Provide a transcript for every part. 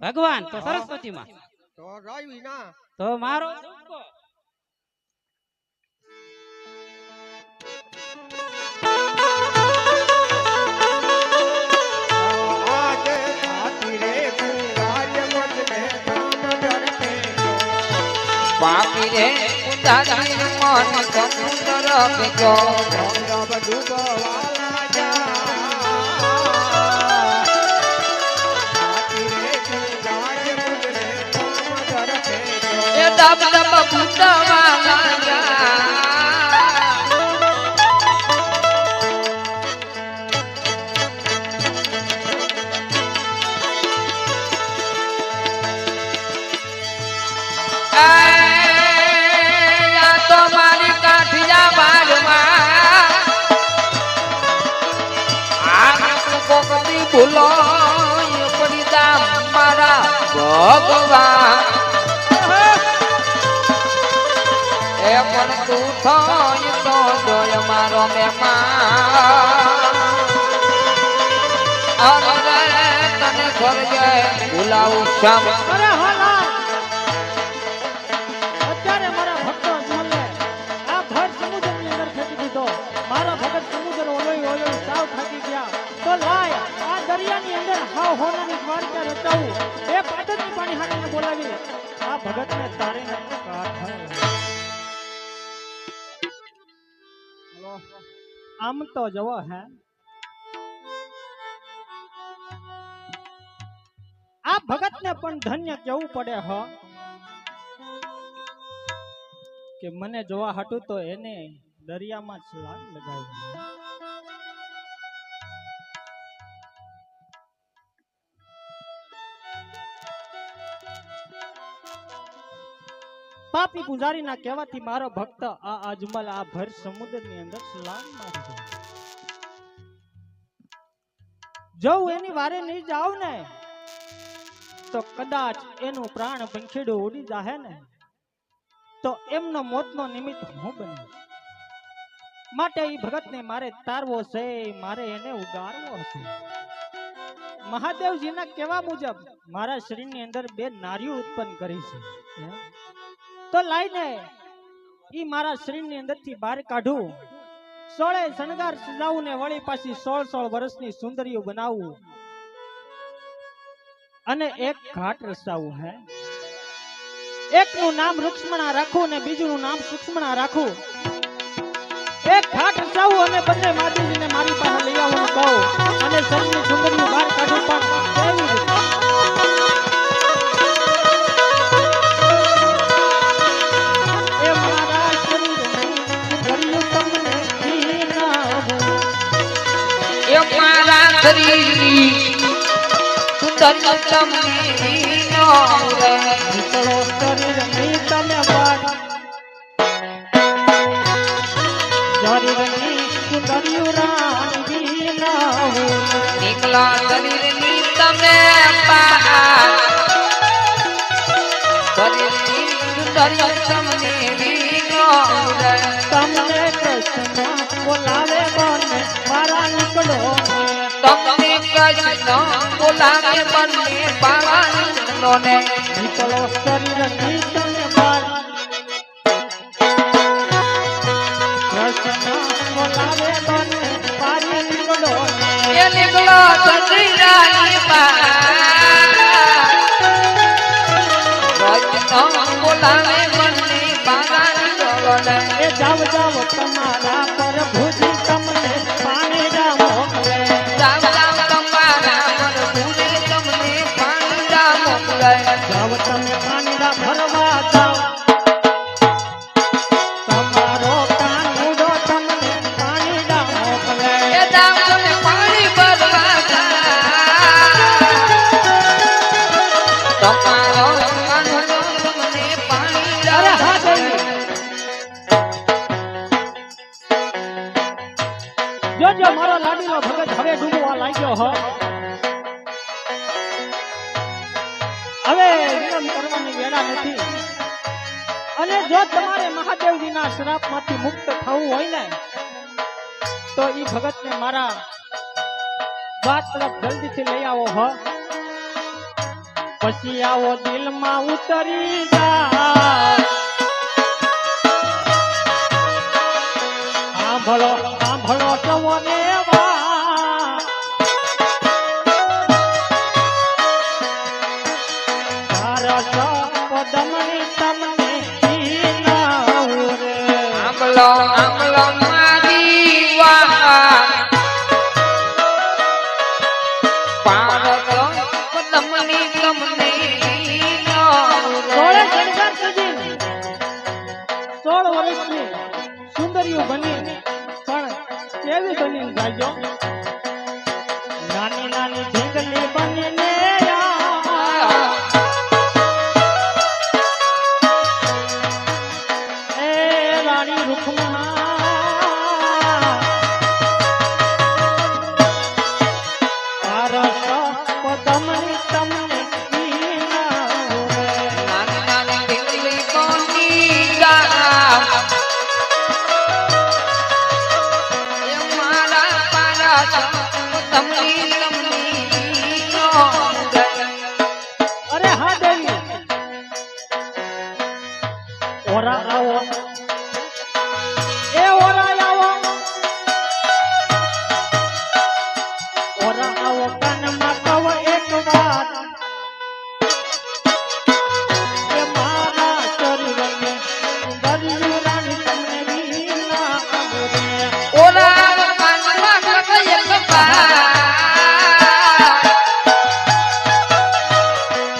ભગવાન તો સરસ્વતી માં તો રાવી ના તો મારો ચૂકો. આજે આતી રે પુંગાર્ય મત ને કામ ધરતે પાપી રે ઉદારી મન સમુદ્ર બેજો રબ ડૂબવાલા જા આતી રે પુંગાર્ય મત ને કામ ધરતે એ દબ દબ બુદ્ધવાલા જા ભૂલો પડી જા મારા ભગવાન એ પણ તું થાય તો જોય મારો મહેમાન અરે તને સ્વર્ગે ભૂલાવું શ્યામ અરે હાલા અત્યારે મારા ભક્તો બોલે આ ભર સમુદ્રની અંદર ફેંકી દીધો મારા ભગત સમુદ્ર ઓલોય ઓલોય સાવ થાકી ગયા તો લાય આ દરિયાની અંદર હાવ હોનાની દ્વારકા રચાવું એ પાટણની પાણી હાડીને બોલાવી આ ભગતને તારીને આમ તો જવો હે આ ભગતને પણ ધન્ય કેવું પડે હ કે મને જોવા હાટું તો એને દરિયામાં છલાંગ લગાવી પાપી પૂજારીના કહેવાથી મારો ભક્ત આ અજમલ આ ભર સમુદ્રની અંદર છલાંગ મારી જો એની વારે નહીં જાવ ને તો કદાચ એનું પ્રાણ પંખીડું ઉડી જાહે ને તો એમનો મોતનો નિમિત્ત હું બની માટે એ ભગતને મારે તારવો છે મારે એને ઉગારવો છે મહાદેવજીના કહેવા મુજબ મારા શરીરની અંદર બે નારીઓ ઉત્પન્ન કરી છે તો લાઈને ઈ મારા શરીરની અંદરથી બહાર કાઢું 16 શણગાર સજાવું ને વળી પાછી 16 વર્ષની સુંદરીઓ બનાવું અને એક ઘાટ રચાવું હે એકનું નામ રૂક્ષ્મણા રાખું ને બીજું નામ સૂક્ષ્મણા રાખું એક ઘાટ રચાવું અને બંને માતાજીને મારી પાસે લઈ આવવાનું કહું અને શરીરની સુંદરીઓ બહાર કાઢું પણ એવી રીતે સુંદર તમને નો રે નીકળો શરીર ની તમે બાદ શરીરની સુંદરીઓ રાણી ના હો નીકળા શરીર ની તમે બાદ શરીર ની સુંદર તમને નો રે તમને કૃષ્ણ બોલાવે બને મારા નીકળો તમને કૃષ્ણ બોલાવે બને મારા નીકળો ને નીકળો શરીર ની તમે બાદ કૃષ્ણ બોલાવે બને મારી નીકળો એ નીકળો શરીર ની બાદ કૃષ્ણ બોલાવે બને મારા નીકળો ને એ જાવ જાવ તમારા પર ભૂજી તમને પાણી રા મોકલે જાવ જાવ તમારા પર ભૂજી તમને પાણી રા મોકલે જાવ તમે પાણી રા ભરવા જાવ તમારો કાનુડો તમને પાણી રા મોકલે એ જાવ તમે પાણી ભરવા જાવ તમારો કાનુડો તમને પાણી રા અરે હા દેવી જો મારો લાડીનો ભગત હવે ડૂબવા લાગ્યો હો હવે વિલંબ કરવાની વેળા નથી અને જો તમારે મહાદેવજીના શ્રાપમાંથી મુક્ત થવું હોય ને તો ઈ ભગતને મારા વાત તરફ જલ્દીથી લઈ આવો હો પછી આવો દિલમાં ઉતરી જા સાંભળો સાંભળો સવને વા તારા પદમની તમને ઈનાવું રે આમલો આમલો મારી વાત પારત પદમની તમને સોળે શણગાર સજીને 16 વર્ષની સુંદરીઓ બની પણ કેવી બની જાજો નાની નાની ઢીંગલી બનીને એ રાણી રૂખમાં પદમની તમને ઈનાવું રે. નાની નાની ઢીંગલી કોની જા એ મારા પારા પદમની તમને અરે હા દેવી ઓરા આવો એ ઓરા આવો ઓરા આવો કાનમાં કહો એક વાત એ મારા શરીરને દરિયું રાણી તમને વિના આવરે ઓલા કાનમાં કઈ કપા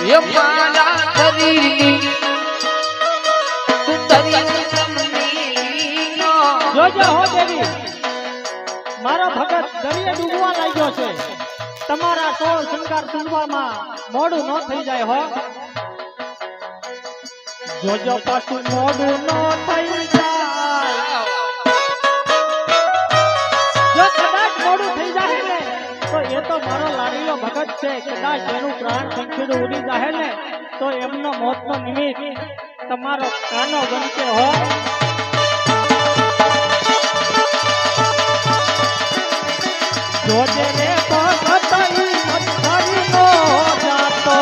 એ મારા શરીરની સુતરી તમને જોજો હો દેવી મારો ભગત દરિયે ડૂબવા લાગ્યો છે તમારા 16 શણગાર સુનવામાં મોડું ન થઈ જાય હો જોજો પાછું મોડું ન થઈ જાય જો કદાચ મોડું થઈ જાય ને તો એ તો મારો લાડીલો ભગત છે કદાચ એનું પ્રાણ પંખીડું ઉડી જાય ને તો એમનો મોતનો નિમિત્ત તમારો કાનો બનશે હો જોજે રે ભગત ઈ મથરીનો જાતો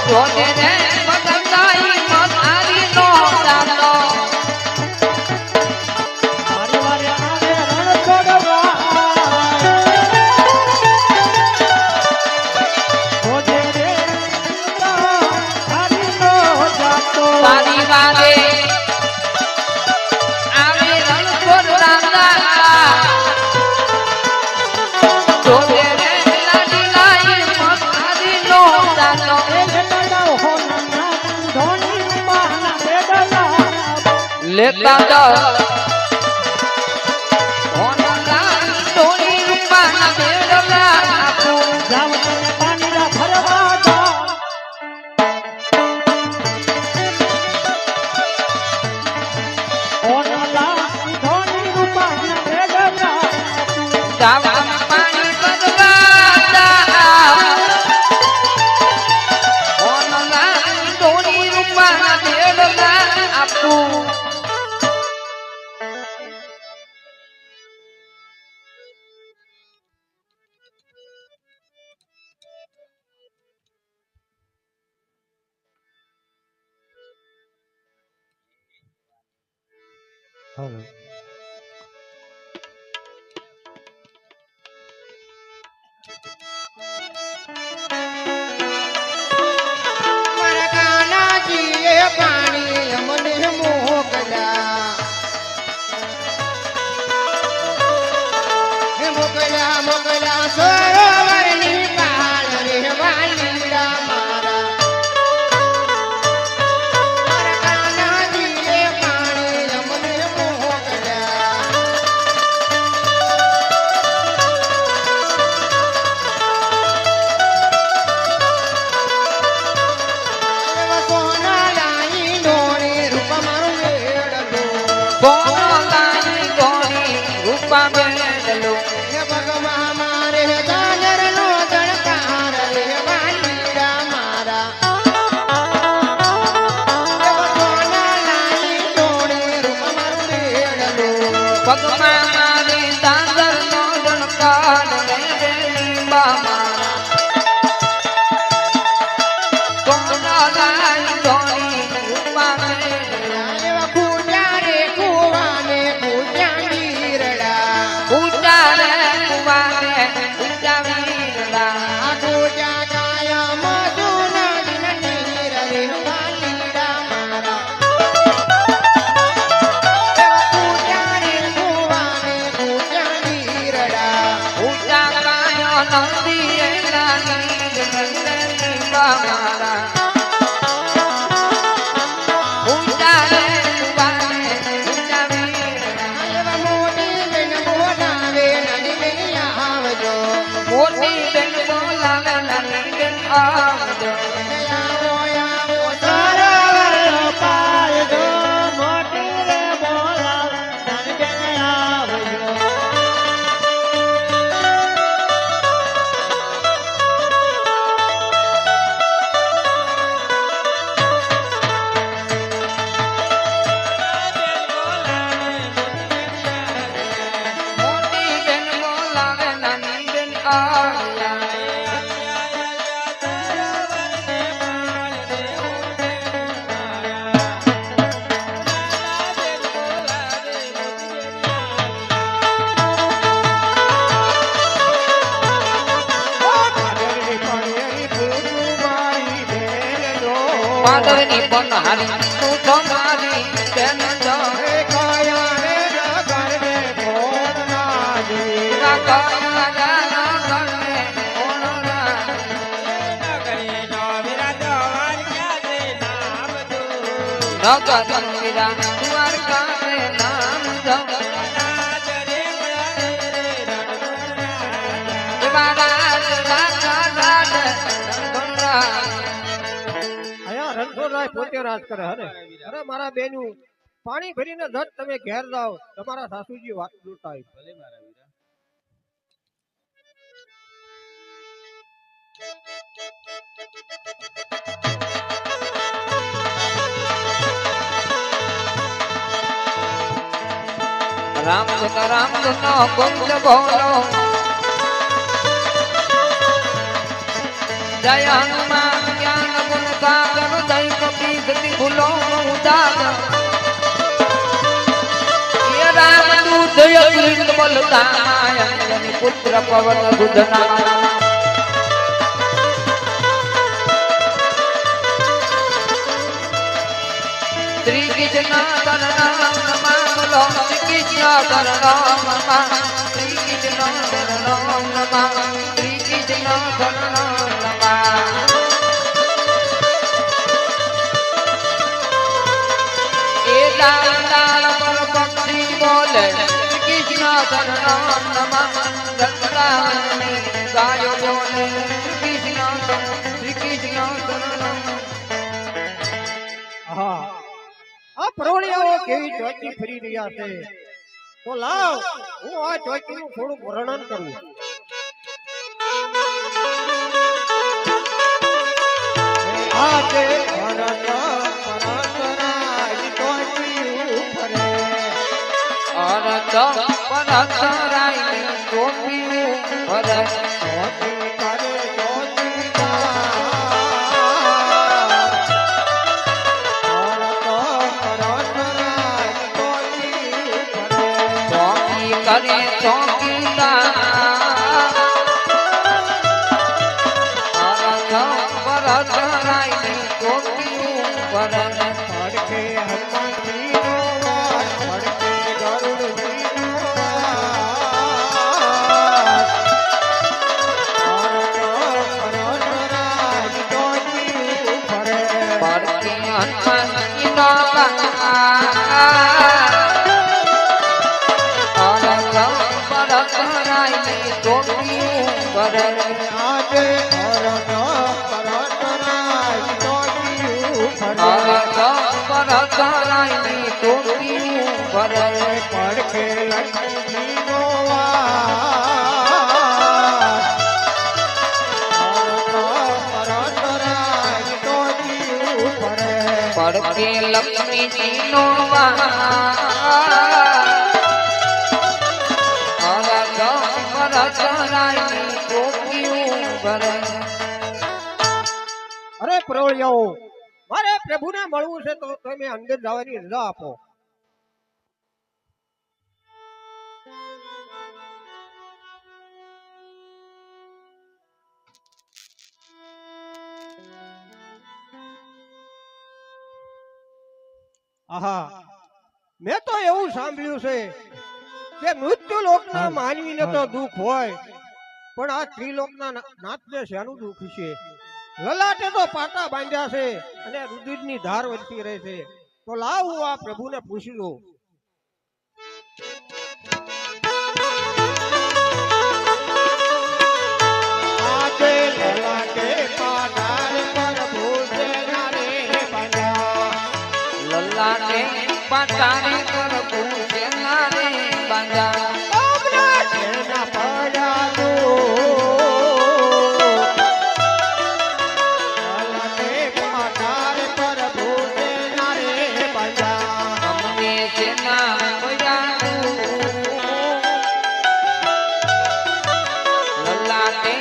જોને રે બગતાઈ મારી નો જાતો મારી વારે આવે રણ છોડવા જોજે રે મથરીનો જાતો તારી વારે આવે રણ છોડ રાજા જોને રે લાડી લાઈ મારી નો જાતો એ બેટા હો નાના ધોની માના બેડલા લેતા જા ઓનલા ટોની રૂપાના બેડલા આપું જાવ તને પાણીના ભરવા જા ઓનલા ધોની રૂપાના બેડલા જાવાન પાણી બદલાતા ઓનલા ટોની રૂપાના બેડલા આપું મારા કાનાજીએ પાણી અમને મોકલ્યા હે મોકલ્યા મોકલ્યા સરોવરની પાળ રે વાલીડા મારા મારા કાનાજીએ પાણી અમને મોકલ્યા એવા સોના લાઈ નો સોના લાઈ ધોની ઉપાને એવા કૂટ્યા રે કુવાને કૂટ્યા વીરડા ઊંચા રે કુવાને ઊંચા વીરડા આ કૂટ્યા કાયા મધુના દિન નીર રે વાલીડા મારા એવા કૂટ્યા રે કુવાને કૂટ્યા વીરડા ઊંચા કાયો નંદી એના નીર નંદની બામારા ઊંચા રે કુવાને ઊંચા વીરડા એવા મોટી બેન બોલાવે નાની બેન આવજો મોટી બેન બોલાવે નાની બેન આવજો આવો આવો સરોવરનો પાયદો મોટી રે બોલાવ નાની બેન આવજો મોટી બેન બોલાવે નાની બેન આવ્યા પાડેલી પાડેલી ભૂલું મારી બેનો પાદરની પનહારી તું તો મારી બેન છો એ કાયા રે ગરબે ફોન ના જી ના કાયા ના કરને ઓણરા નગર વીરા દ્વારકા રે નામ જપ દેવારાજ રાજા રાજ રણગોરા આયા રણછોડરાય પોતે રાજ કરે હરે અરે મારા બેનું પાણી ભરીને જટ તમે ઘેર જાઓ તમારા સાસુજી વાત લૂંટાય રામધૂન ગોવિંદ બોલો જય હનુમાન જ્ઞાન ગુણ સાગર જય કપી ગતિ ભૂલો ઉદાર ये राम दूत यकृत बलदाय अंजनी पुत्र पवन दुधना श्री कृष्ण शरणम नमामलो श्री कृष्ण शरणम नमः श्री कृष्ण शरणम नमः श्री कृष्ण शरणम नमः ए डाल डाल पर पक्षी बोले श्री कृष्ण शरणम नमः गंगावनी गायो बोले श्री कृष्ण शरणम હા આ પ્રવણિયાઓ કેવી ચોકી ફરી રહ્યા છે તો લાવ હું આ ચોકીનું થોડું વર્ણન કરું આજે ભરત પરતરાઈ ચોકી ફરે અરત પરતરાઈ ટોપી ભરત ચોકી કરે ચોકીદાર ચોકી કરે ચોકીદાર અરત પરતરાઈ ટોપી ભરત પડકે હનુમાનજીનો વાસ, પડકે ગરુડજીનો વાસ. પરતરાજ ચોકી ફરે. પડતી હનુમાનજીનો વાસ. અરત પરતરાઈ ટોપી ભરત આજે હરણ પરતરાજ ચોકી ફરે. અરત પરતરાઈ ટોપી ભરત પડકે લક્ષ્મીજીનો વાસ. પરતરાજ ચોકી ફરે. પડકે લક્ષ્મીજીનો વાસ. અરત પરતરાઈ ટોપી ભરત અરે પ્રવળિયાઓ મારે પ્રભુને મળવું છે તો તમે અંદર જવાની રજા આપો. આહા, મેં તો એવું સાંભળ્યું છે કે મૃત્યુ લોકના માનવીને તો દુઃખ હોય, પણ આ ત્રિલોકના નાથને શાનું દુઃખ છે? લલાટે તો પાટા બાંધ્યા છે અને રુધિરની ધાર વરસી રહે છે. તો લાવ હું આ પ્રભુને પૂછી દઉં. આજે લલાટે પાટા પ્રભુ સેના રે બાંધ્યા, લલાટે પાટાને પ્રભુ સેના રે બાંધ્યા. સેના પડાલો લલાટે પાટા પ્રભુ સેના રે બાંધ્યા. અમને સેના પડાલું. લલાટે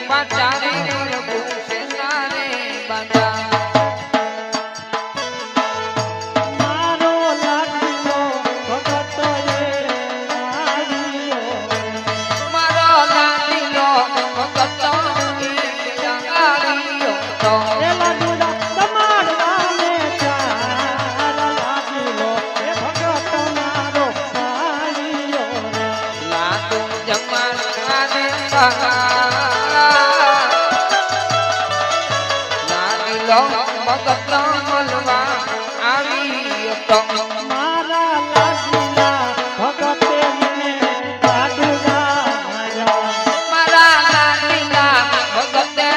પાટાને પ્રભુ સેના રે બાંધ્યા. મારો લાડીલો ભગત રે આવ્યો, મારો લાડીલો ભગત ડાંગારીયો તો. એ લાડુડા તમારવાને ચાર લાડીલો એ ભગત મારો આવ્યો રે. લાડુ જમાડવાને બહાર. લાડીલો ભગત મળવા આવ્યો તો. મારા લાડીલા ભગતે મને લાડુડા માર્યા. મારા લાડીલા ભગતે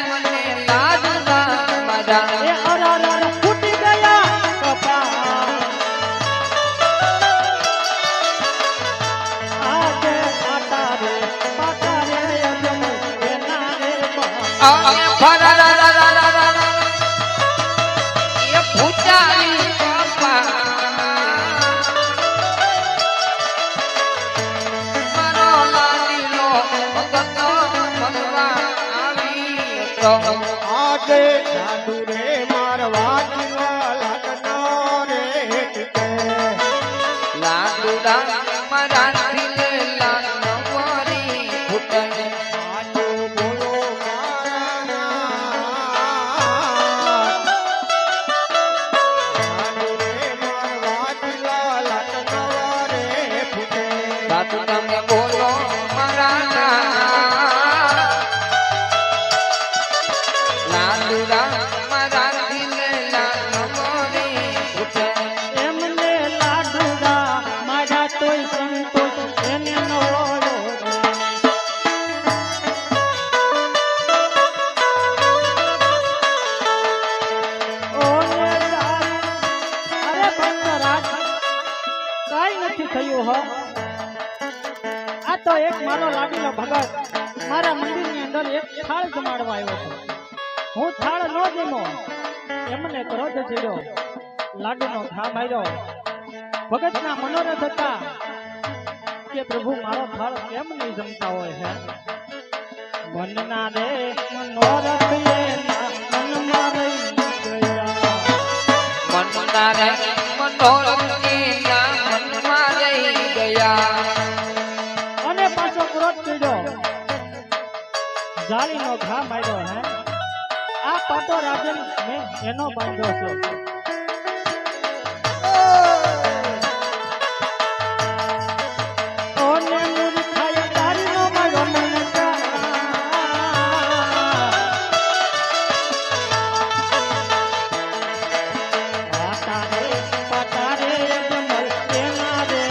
મને લાડુડા માર્યા. એ અરર ફૂટી ગયા કપાળ, આજે પાટા રે અજમ એના રે બા. અને ફરારારારારારા એ ભૂતાની બાપા. મારો લાડીલો ભગત મળવા આવ્યો તો. આજે જાદુ રે મારવા લાટનો રે ટીકે. લાડુડા મરાઠી લેલા નવરી ભૂતને. આજુ બોલો મારા નાથ. જાદુ રે મારવા લાટનો રે ફૂટે. સાધુ તમે બોલો મારા નાથ. લાડુડા મરાઠી લેલા નવરી ભૂતને. એમને લાડુડા મારા તોય સંતોષ એને ન ઓળો રે. ઓને તારે અરે ભક્તરાજ કાઈ નથી થયું હો. આ તો એક મારો લાડીલો ભગત મારા મંદિરની અંદર એક થાળ જમાડવા આવ્યો હતો. હું થાળ ન જમ્યો, એમને ક્રોધ ચડ્યો, લાડુનો ઘા માર્યો. ભગતના મનોરથ હતા કે પ્રભુ મારો થાળ કેમ નહીં જમતા હોય છે. મનના રે મનોરથ એના મનમાં રહી ગયા. મનના રે મનોરથીના મનમાં રહી ગયા. અને પાછો ક્રોધ ચડ્યો, જાળીનો ઘા માર્યો હે. આ પાટો રાજન મેં એનો બાંધ્યો છે. ઓને મૂર્ખાએ તારીનો માર્યો મને કા. પાટા રે અજમલ એના રે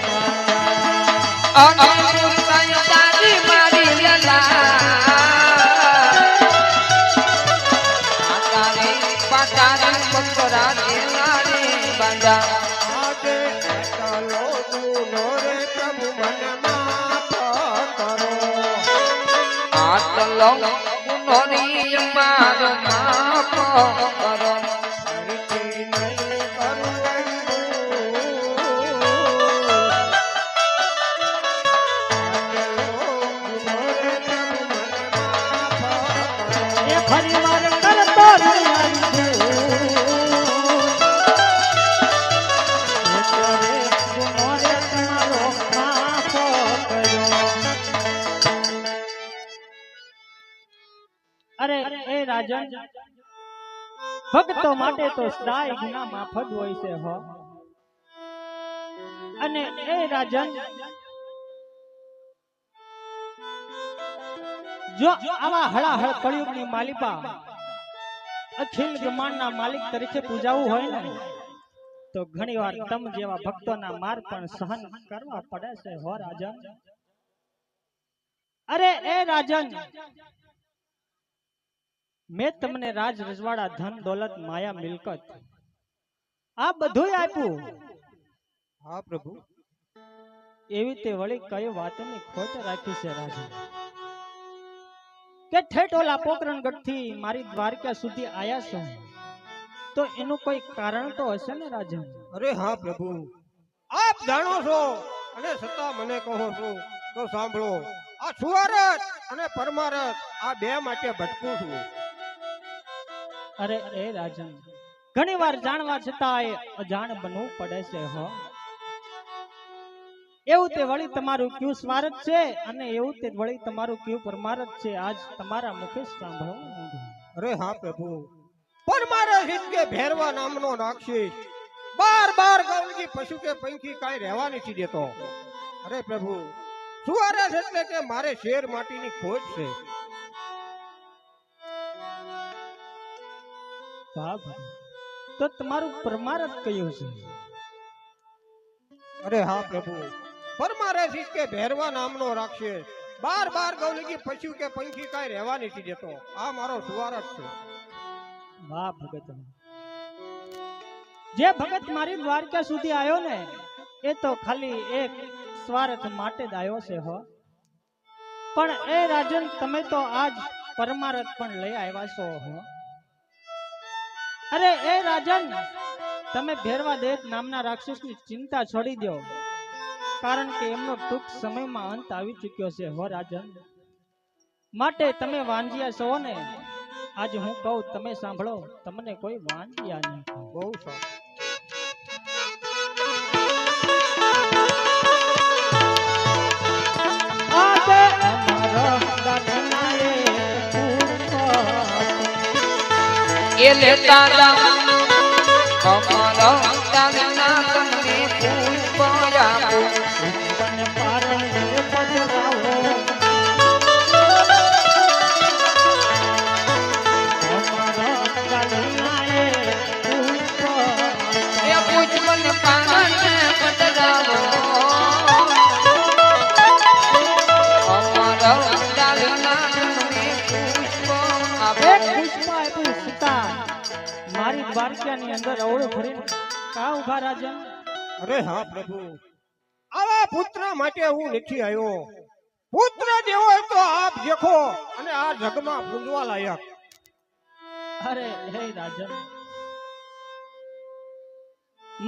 બાંધ્યા. અને મૂર્ખાએ તારી મારી લેલા. પાટાને બકરા દેલા રે બાંધ્યા. આજે એકલો ગુનો રે પ્રભુ મને માફ કરો. આટલો ગુનોની મારો માફ કરો. ફરીથી નહીં કરું એવું. આટલો ગુનો રે પ્રભુ મને માફ કરો. એ ફરી વાર કરતો રહ્યા રાજન ભક્તો માટે તો સદાય ગુના માફ જ હોય છે હો. અને એ રાજન જો આવા હળાહળ કળિયુગની માલિકા અખિલ બ્રહ્માંડના માલિક તરીકે પૂજાવું હોય ને તો ઘણીવાર તમ જેવા ભક્તોના માર પણ સહન કરવા પડે છે હો રાજન. અરે એ રાજન, મેં તમને રાજ રજવાડા ધન દોલત માયા મિલકત આ બધું આપ્યું. હા પ્રભુ. એવી તે વળી કઈ વાતની ખોટ રાખી છે રાજન કે ઠેઠોલા પોકરણગઢ થી મારી દ્વારકા સુધી આયા છો તો એનું કોઈ કારણ તો હશે ને રાજન. અરે હા પ્રભુ, આપ જાણો છો અને છતાં મને કહો છો તો સાંભળો. આ સુવારત અને પરમારત આ બે માટે ભટકું છું. અરે એ રાજન, ઘણી વાર જાણવા છતાં અજાણ બનવું પડે છે હો. એવું તે વળી તમારું ક્યુ સ્વાર્થ છે અને એવું તે વળી તમારું ક્યુ પરમારત છે. આજ તમારા મુખે સાંભળો. અરે હા પ્રભુ, પરમારત કે ભેરવા નામનો રાક્ષસ બાર ગૌલજી પશુ કે પંખી કાંઈ રહેવા નથી દેતો. અરે પ્રભુ, સુવારસ એટલે કે મારે શેર માટીની ખોજ છે. તો તમારું પરમારત કયું છે? અરે હા પ્રભુ, પરમારસ કે ભેરવા નામનો રાક્ષસ બાર ગૌલજી પશુ કે પંખી કાંઈ રહેવા નથી દેતો. આ મારો સુવારત છે. વાહ ભગત, જે ભગત મારી દ્વારકા સુધી આવ્યો ને એ તો ખાલી એક સ્વાર્થ માટે જ આવ્યો છે હો. પણ એ રાજન, તમે તો આજ પરમારત પણ લઈ આવ્યા છો હો. અરે એ રાજન, તમે ભેરવા દેવ નામના રાક્ષસની ચિંતા છોડી દો, કારણ કે એમનો ટૂંક સમયમાં અંત આવી ચૂક્યો છે હો રાજન. માટે તમે વાંજિયા છો ને, આજે હું કહું તમે સાંભળો, તમને કોઈ વાંજિયા નહીં. બહુ સારું. એ લેતા અમારા દાદના તમને પુષ્પ આપું. એ પુષ્પન પાને પધરાવો અમારા દાદના તમને પુષ્પ આપું. મારી દ્વારકાની અંદર અવળું ભરીને કા ઉભા રાજન? અરે હા પ્રભુ, આવા પુત્ર માટે હું નથી આવ્યો. પુત્ર જેવો હોય તો આપ દેખો અને આ જગમાં પૂજવા લાયક. અરે હે રાજન,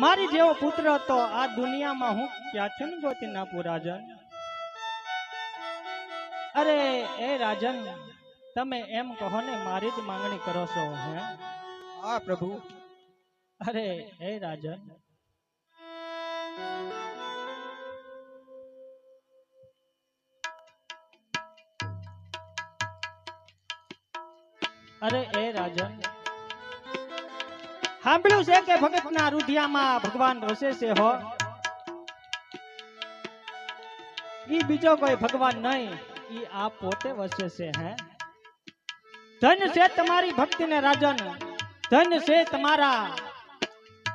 મારી જેવો પુત્ર હતો આ દુનિયામાં હું ક્યાંથી ગોતી નાખું રાજન. અરે એ રાજન, તમે એમ કહો ને મારી જ માંગણી કરો છો હે? હા પ્રભુ. અરે હે રાજન, અરે એ રાજન, સાંભળ્યું છે કે ભગતના રુધિયામાં ભગવાન વસે છે હો. ઈ બીજો કોઈ ભગવાન નહીં, ઈ આ પોતે વસે છે હે. ધન છે તમારી ભક્તિને રાજન, ધન છે તમારા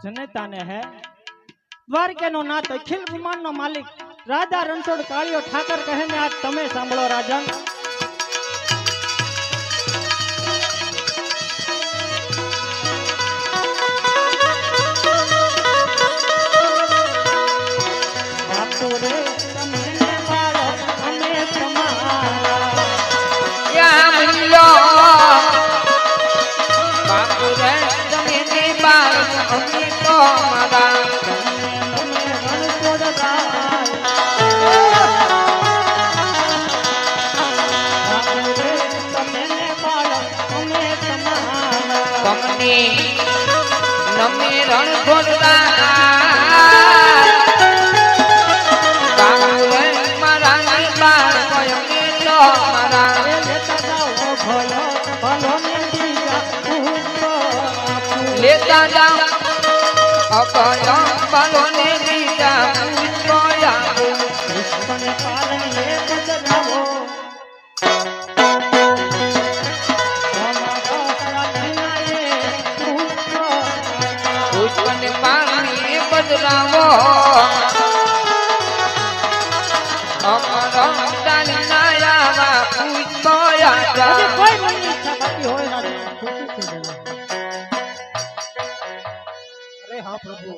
જનતાને હે. દ્વારકાનો નાથ અખિલ બ્રહ્માંડનો માલિક રાધા રણછોડ કાળિયો ઠાકર કહે ને આજ તમે સાંભળો રાજન. નમે રણછોડતા મારા બાળ ભલો દાદા અભય બાલોને દીધા પુષ્પયા પુષ્પને પાલન એ બદલાવો પુષ્પને પાણી બદલાવો અમર ડાલી નાયાવા પુષ્પયા કોઈ મનની ઈચ્છા બાકી હોય રાજા ખુશીથી જણાવો. અરે હા પ્રભુ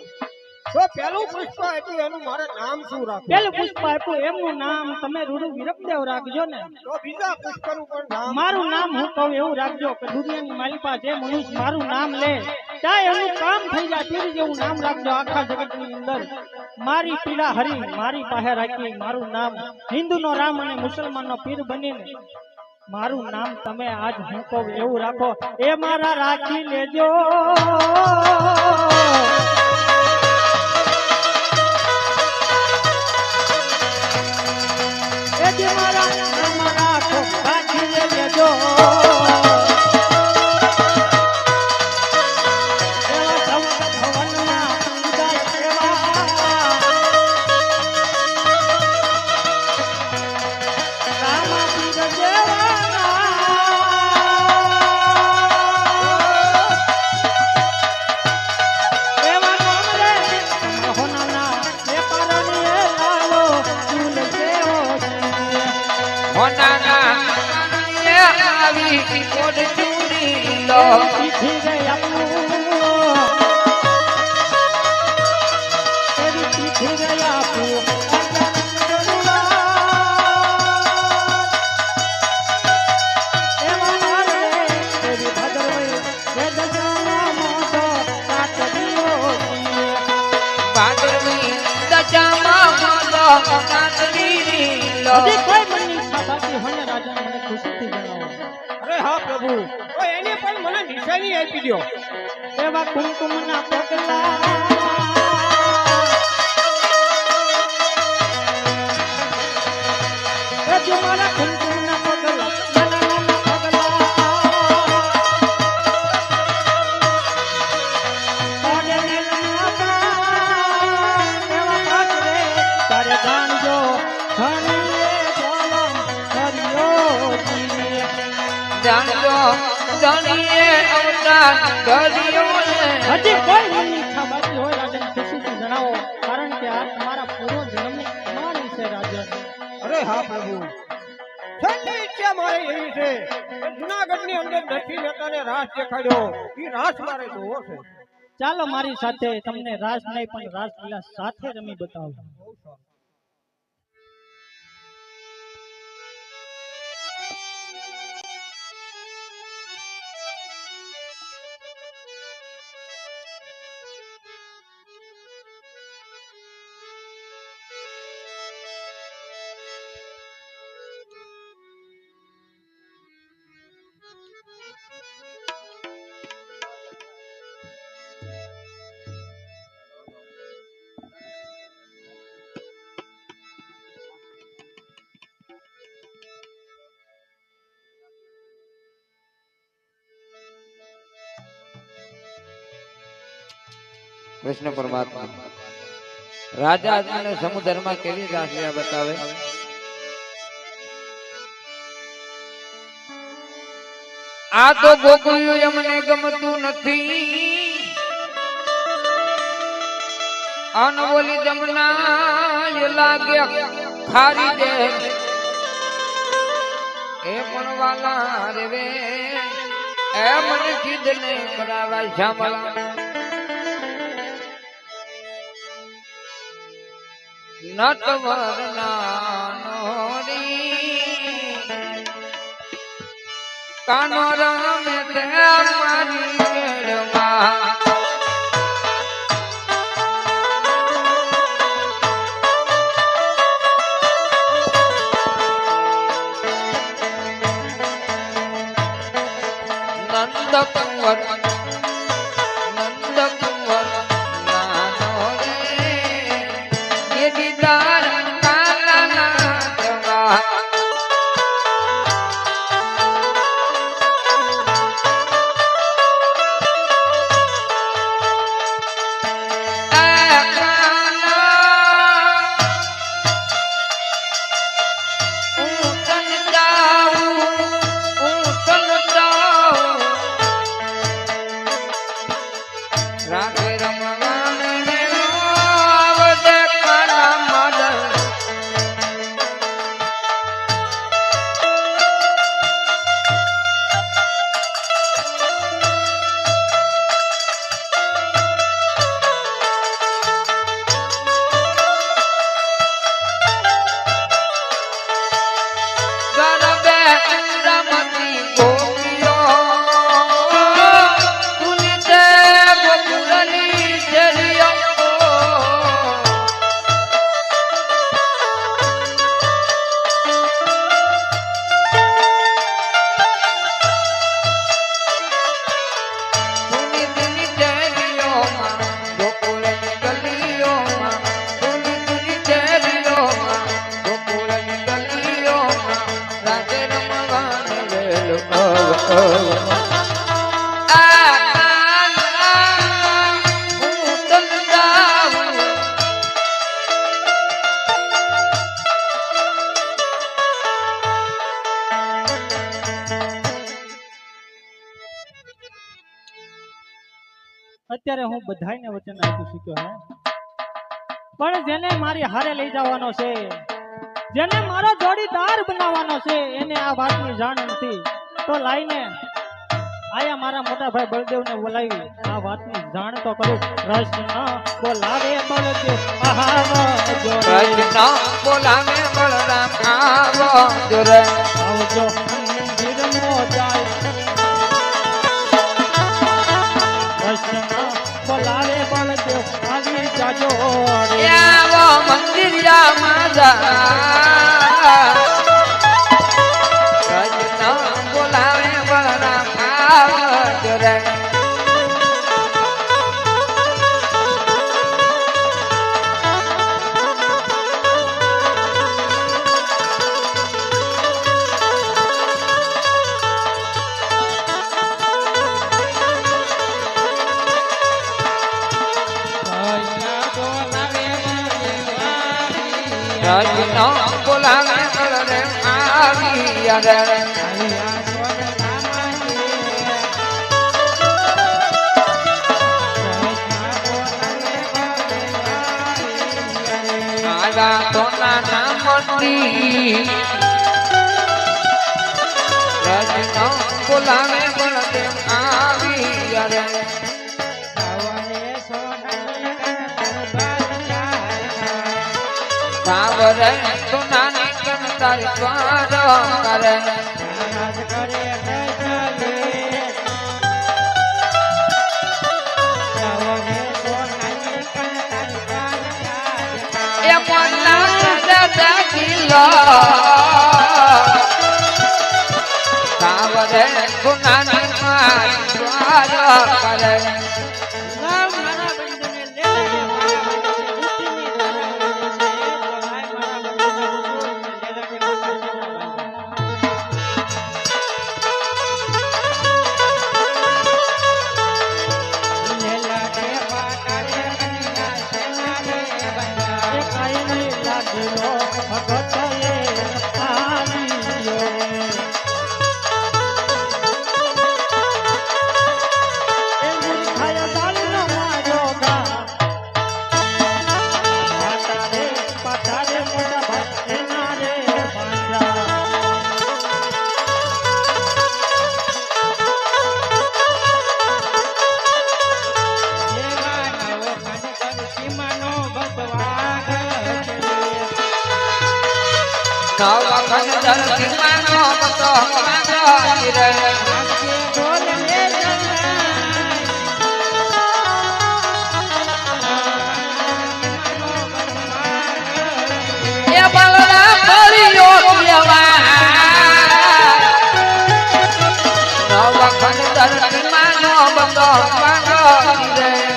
તો પેલું પુષ્પ આપ્યું એનું મારે નામ શું રાખવું પેલું પુષ્પ આપ્યું એમનું નામ તમે રૂડુ વિરપદેવ રાખજો ને. તો બીજા પુષ્પનું પણ નામ મારું નામ હું કહું એવું રાખજો કે દુનિયાની માલિકા જે મનુષ્ય મારું નામ લે ત્યાં એનું કામ થઈ જાય તેવી જેવું નામ રાખજો આખા જગતની અંદર. મારી પીડા હરી મારી પાસે રાખી મારું નામ હિન્દુનો રામ અને મુસલમાનનો પીર બનીને મારું નામ તમે આજ હું કહું એવું રાખો એ મારા રાખી લેજો. એ જે મારા નામ રાખો રાખી લેજો. એવા સૌ ભવનમાં ઉદાસ એવા રામા પીર જેવાના. એવા નામ રે હોનાના એ પારણી એ લાવો ફૂલ જેવો જીવે. હોનાના એ આવી કોડ ચૂડી લો પીઠી રે આપું એવી પીઠી રે આપું એવા નારે એવી ભદરવે એ દજાના મોઢો કાટડીઓ જીવે. ભાદરવી દજામાં મોલો કાતરી લો હજી કોઈ મનની ઈચ્છા બાકી હોય ને રાજા મને ખુશીથી જણાવો. અરે હા પ્રભુ તો એને પણ મને નિશાની આપી દો એવા કુમકુમના પગલા એ જો મારા કુમકુમના પગલા નાના નાના પગલા તારે નેલના પાન એવા પાટ રે તારે જાણજો ધણીએ જોલમ કર્યો જીવે. જાણજો ધણીએ અવતાર ધર્યો હજી કોઈ મનની ઈચ્છા બાકી હોય રાજન ખુશીથી જણાવો કારણ કે આ તમારા પૂર્વ જન્મની કમાણી છે રાજન. અરે હા પ્રભુ છેલ્લી ઈચ્છા મારી એવી છે કે જુનાગઢની અંદર નથી મહેતાને રાસ દેખાડ્યો એ રાસ મારે જોવો છે. ચાલો મારી સાથે તમને રાસ નહીં પણ રાસલીલા સાથે રમી બતાવું. કૃષ્ણ પરમાત્મા રાજા અજ્ઞાને સમુદ્રમાં કેવી રાસલીલા બતાવે. આ તો ગોકુળિયું એમને ગમતું નથી અનવોલી જમના લાગે ખારી દે એ પણ વાલા રે એ મને કીધ ને કરાવા શામળા નટવર નાનોરી કાનો રમે તે મારી કેળમાં નંદ કુંવર નાનો રે એ દીદાર કાલા નાચવા રાતે રમવાને આવજે કાના માદન અત્યારે હું બધાયને વચન આપી શક્યો હે પણ જેને મારી હારે લઈ જવાનો છે જેને મારો જોડીદાર બનાવવાનો છે એને આ વાતની જાણ નથી તો લાઈને આયા મારા મોટા ભાઈ બળદેવને બોલાવી આ વાતની જાણ તો કરું કૃષ્ણ બોલાવે બળદેવ આવજો કૃષ્ણ બોલાવે બળરામ આવજો રે આવજો મંદિરમો જાય કૃષ્ણ બોલાવે બળદેવ આવી જાજો રે આવો મંદિરિયામાં જા કૃષ્ણ બોલાવે બળરામ આવજો રે કૃષ્ણ બોલાવે બળરામ આવ્યા રે આજા સોના નામની કૃષ્ણ બોલાવે બળદેવ આવ્યા રે સાવરે સોનાની કંતારી દ્વાર કરે એ મોના દાદા કિલ્લો સાવરે સોનાની દ્વાર કરે ધરતી માનો મતો માગી રે એ બલરામ બોલ્યો કેવા નવખંડ ધરતી માનો મતો માગી રે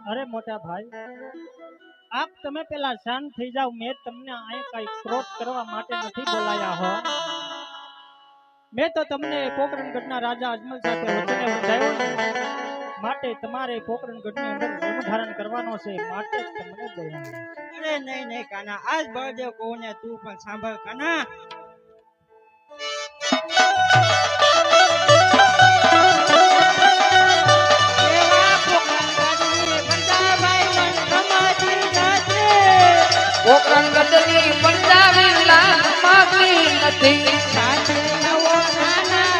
અરે મોટા ભાઈ, આપ તમે પેલા શાંત થઈ જાવ. મેં તમને અહીંયા કઈ ક્રોધ કરવા માટે નથી બોલાયા હો. મેં તો તમને પોકરણગઢના રાજા અજમલ સાથે વચને બંધાયો ને, માટે તમારે પોકરણગઢની અંદર જન્મ ધારણ કરવાનો છે, માટે જ તમને બોલાવ્યા. અરે નહીં નહીં કાના, આજ બળદેવ કહું ને તું પણ સાંભળ કાના. એવા પોકરણગઢની બંધાભાઈ મન સમાતી જાજે. પોકરણગઢની બંધાવી લાખ માગી નથી. સાથે નવો નાના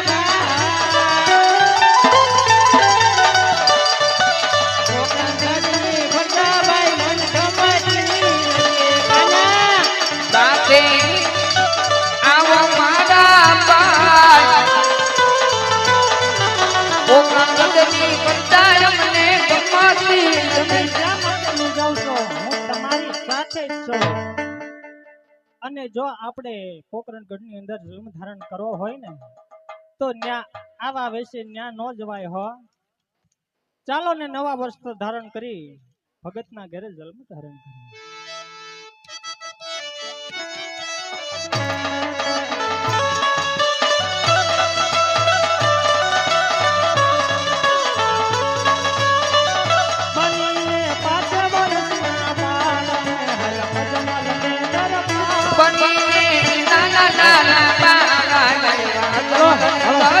પોકરણગઢની બંધાભાઈ મન સમાતી જાજે કાના. સાથે આવો મારા ભાઈ. પોકરણગઢની બંધાય અમને ગમાતી તમે નથી. શા માટે મૂંઝાવ છો? હું તમારી સાથે જ છું. અને જો આપણે પોકરણગઢની અંદર જન્મ ધારણ કરવો હોય ને, તો ન્યા આવા વેશે ન્યા ન જવાય હો. ચાલો ને નવા વસ્ત્ર ધારણ કરી ભગતના ઘરે જન્મ ધારણ કરી. બનીને પાછા વર્ષના બાળને હલક જમલને દરબાર. બનીને નાના નાના બાળા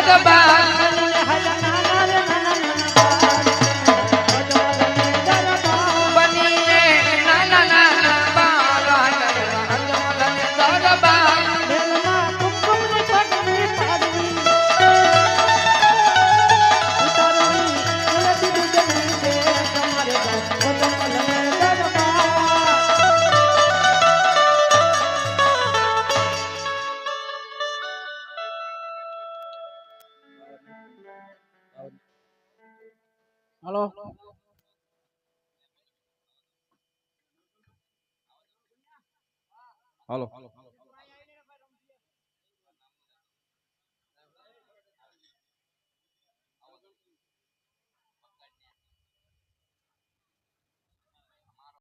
દરબાર. બનીને હલા નાના રે નાના નાના બાળને હલક જમલને દરબાર. બનીને નાના નાના બાળા દરબાર. બેલમાં કુમકુમની પગની પાડવી. ઉતારવી જલેબી દૂધની છે તમારે જમલને દરબાર. હાલો હાલો